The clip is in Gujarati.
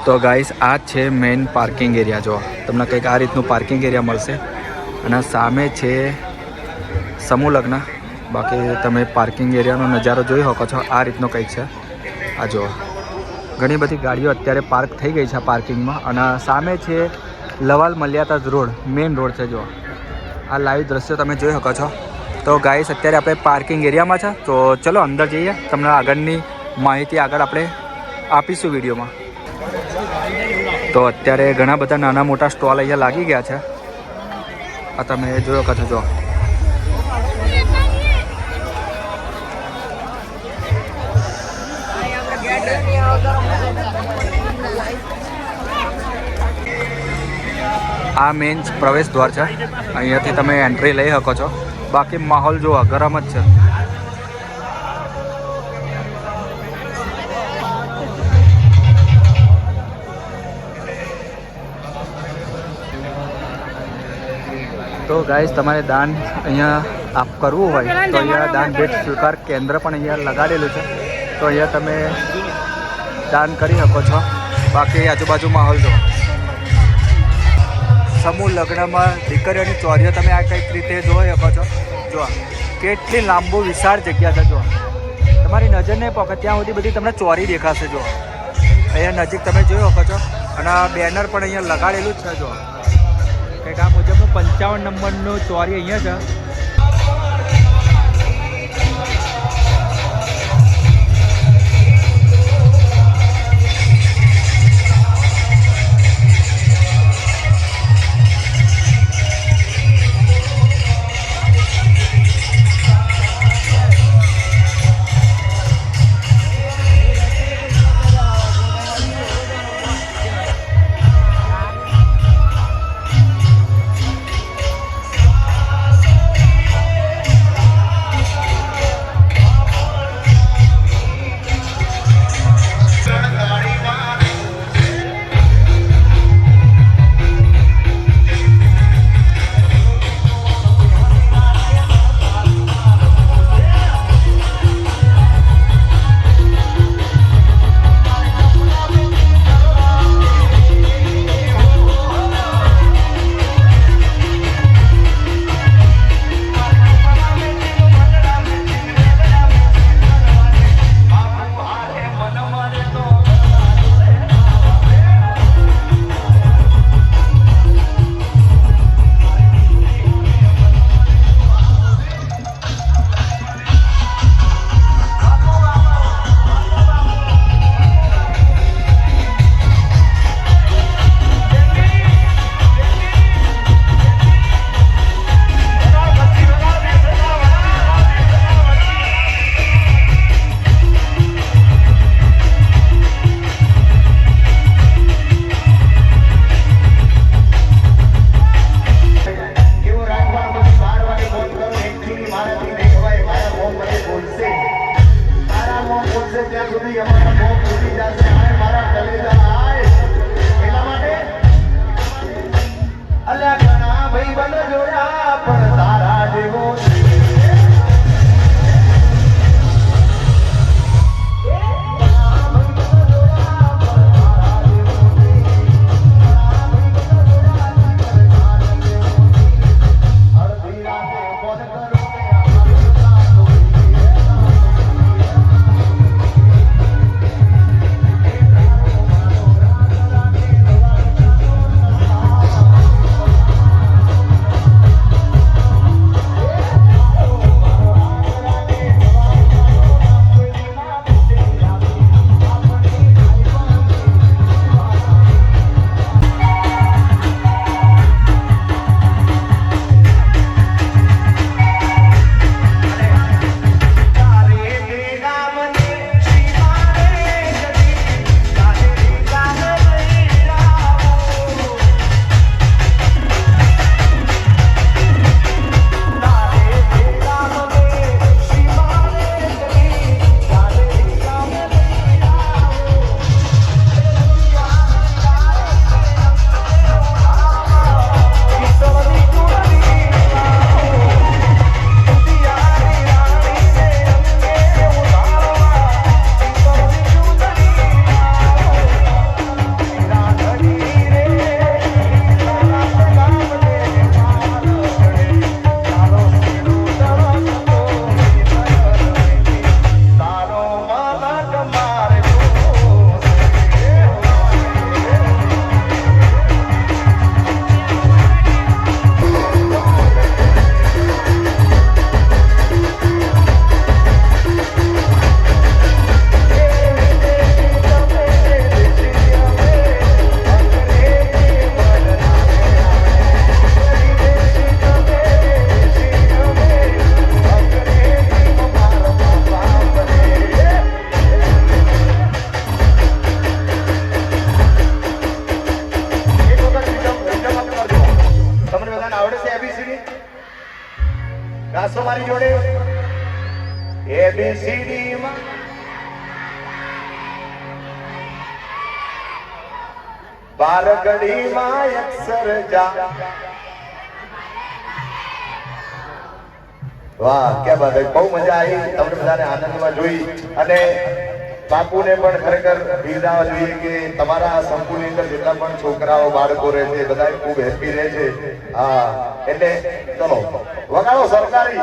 તો ગાઈસ આ છે મેઇન પાર્કિંગ એરિયા. જો તમને કંઈક આ રીતનું પાર્કિંગ એરિયા મળશે અને સામે છે સમૂહ લગ્ન. બાકી તમે પાર્કિંગ એરિયાનો નજારો જોઈ શકો છો. આ રીતનો કંઈક છે. આ જો ઘણી બધી ગાડીઓ અત્યારે પાર્ક થઈ ગઈ છે પાર્કિંગમાં. અને સામે છે લવાલ મલ્યાતાજ રોડ, મેઇન રોડ છે. જો આ લાઈવ દ્રશ્યો તમે જોઈ શકો છો. તો ગાઈસ અત્યારે આપણે પાર્કિંગ એરિયામાં છે. તો ચલો અંદર જઈએ, તમને આગળની માહિતી આગળ આપણે આપીશું વિડીયોમાં. તો અત્યારે ઘણા બધા નાના મોટા સ્ટોલ અહીંયા લાગી ગયા છે. આ તમે જોઈ શકો છો. જો આ મેઇન પ્રવેશ દ્વાર છે. અહીંયાથી તમે એન્ટ્રી લઈ શકો છો. બાકી માહોલ જુઓ ગરમ જ છે. તો ગાઈસ તમારે દાન અહીંયા કરવું હોય તો અહીંયા દાન ભેટ સ્વીકાર કેન્દ્ર પણ અહીંયા લગાડેલું છે. તો અહીંયા તમે દાન કરી શકો છો. બાકી આજુબાજુ માહોલ જુઓ. સમૂહ લગ્નમાં દીકરીઓની ચોરીઓ તમે આ કંઈક રીતે જોઈ શકો છો. જો કેટલી લાંબુ વિશાળ જગ્યા છે. જો તમારી નજર નહીં પકડે ત્યાં સુધી બધી તમને ચોરી દેખાશે. જો અહીંયા નજીક તમે જોઈ શકો છો. અને આ બેનર પણ અહીંયા લગાડેલું જ છે. જો કંઈક આ મુજબનું 55 નંબરનું ચોરી અહીંયા છે. મારી જોડે ABCD માં બાર ઘડીમાં અક્ષર જા. વાહ ક્યાં બાત હે, બહુ મજા આવી તમને બધાને આનંદમાં જોઈ. અને બાપુને પણ ખરેખર બિરદાવવા જોઈએ કે તમારા આ સંકુલની અંદર જેટલા પણ છોકરાઓ બાળકો રહે છે બધા ખૂબ હેપી રહે છે. હા એટલે ચલો વગાડો સરકારી